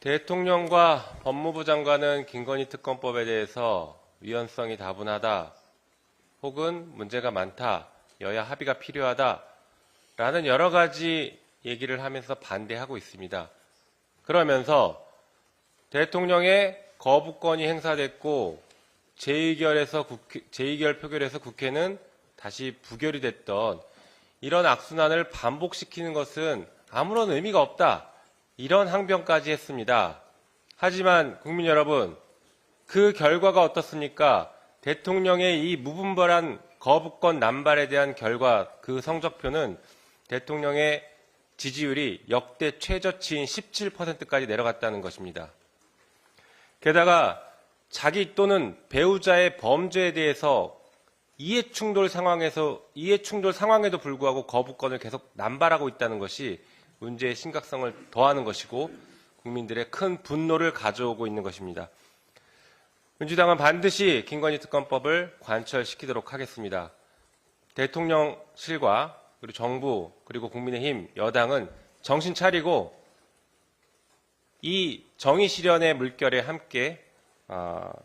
대통령과 법무부 장관은 김건희 특검법에 대해서 위헌성이 다분하다, 혹은 문제가 많다, 여야 합의가 필요하다라는 여러 가지 얘기를 하면서 반대하고 있습니다. 그러면서 대통령의 거부권이 행사됐고 제2결 표결에서 국회는 다시 부결이 됐던 이런 악순환을 반복시키는 것은 아무런 의미가 없다, 이런 항변까지 했습니다. 하지만 국민 여러분, 그 결과가 어떻습니까? 대통령의 이 무분별한 거부권 남발에 대한 결과, 그 성적표는 대통령의 지지율이 역대 최저치인 17%까지 내려갔다는 것입니다. 게다가 자기 또는 배우자의 범죄에 대해서 이해충돌 상황에도 불구하고 거부권을 계속 남발하고 있다는 것이 문제의 심각성을 더하는 것이고 국민들의 큰 분노를 가져오고 있는 것입니다. 민주당은 반드시 김건희 특검법을 관철시키도록 하겠습니다. 대통령실과 그리고 정부 그리고 국민의힘 여당은 정신 차리고 이 정의 실현의 물결에 함께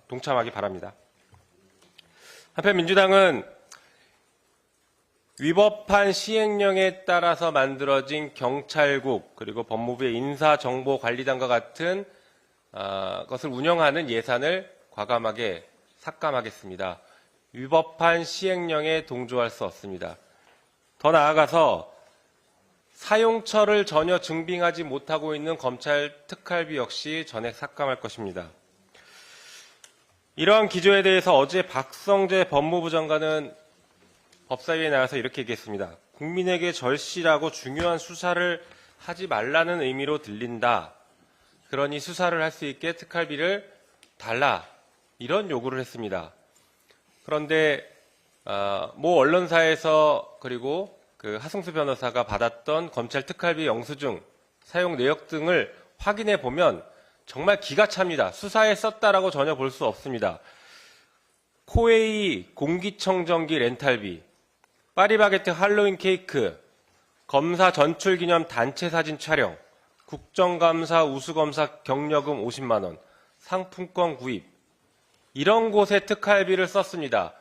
동참하기 바랍니다. 한편 민주당은 위법한 시행령에 따라서 만들어진 경찰국 그리고 법무부의 인사정보관리단과 같은 것을 운영하는 예산을 과감하게 삭감하겠습니다. 위법한 시행령에 동조할 수 없습니다. 더 나아가서 사용처를 전혀 증빙하지 못하고 있는 검찰 특활비 역시 전액 삭감할 것입니다. 이러한 기조에 대해서 어제 박성재 법무부 장관은 법사위에 나와서 이렇게 얘기했습니다. 국민에게 절실하고 중요한 수사를 하지 말라는 의미로 들린다. 그러니 수사를 할 수 있게 특활비를 달라. 이런 요구를 했습니다. 그런데 모 언론사에서 그리고 그 하승수 변호사가 받았던 검찰 특활비 영수증 사용 내역 등을 확인해 보면 정말 기가 찹니다. 수사에 썼다라고 전혀 볼 수 없습니다. 코웨이 공기청정기 렌탈비, 파리바게트 할로윈 케이크, 검사 전출 기념 단체 사진 촬영, 국정감사 우수검사 격려금 50만 원, 상품권 구입, 이런 곳에 특활비를 썼습니다.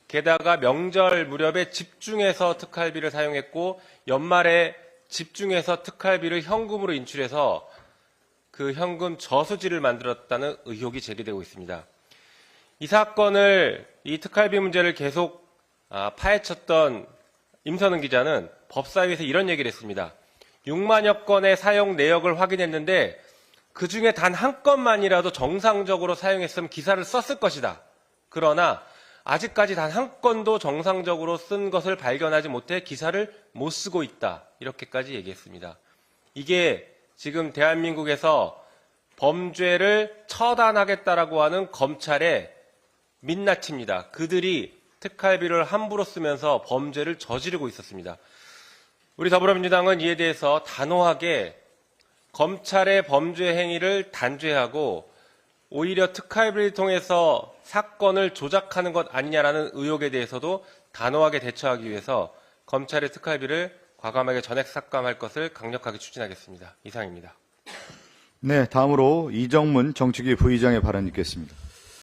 게다가 명절 무렵에 집중해서 특활비를 사용했고 연말에 집중해서 특활비를 현금으로 인출해서 그 현금 저수지를 만들었다는 의혹이 제기되고 있습니다. 이 사건을, 이 특활비 문제를 계속 파헤쳤던 임선은 기자는 법사위에서 이런 얘기를 했습니다. 6만여 건의 사용 내역을 확인했는데 그중에 단 한 건만이라도 정상적으로 사용했으면 기사를 썼을 것이다. 그러나 아직까지 단 한 건도 정상적으로 쓴 것을 발견하지 못해 기사를 못 쓰고 있다. 이렇게까지 얘기했습니다. 이게 지금 대한민국에서 범죄를 처단하겠다라고 하는 검찰의 민낯입니다. 그들이 특활비를 함부로 쓰면서 범죄를 저지르고 있었습니다. 우리 더불어민주당은 이에 대해서 단호하게 검찰의 범죄 행위를 단죄하고 오히려 특활비를 통해서 사건을 조작하는 것 아니냐라는 의혹에 대해서도 단호하게 대처하기 위해서 검찰의 특활비를 과감하게 전액 삭감할 것을 강력하게 추진하겠습니다. 이상입니다. 네, 다음으로 이정문 정치기 부의장의 발언 있겠습니다.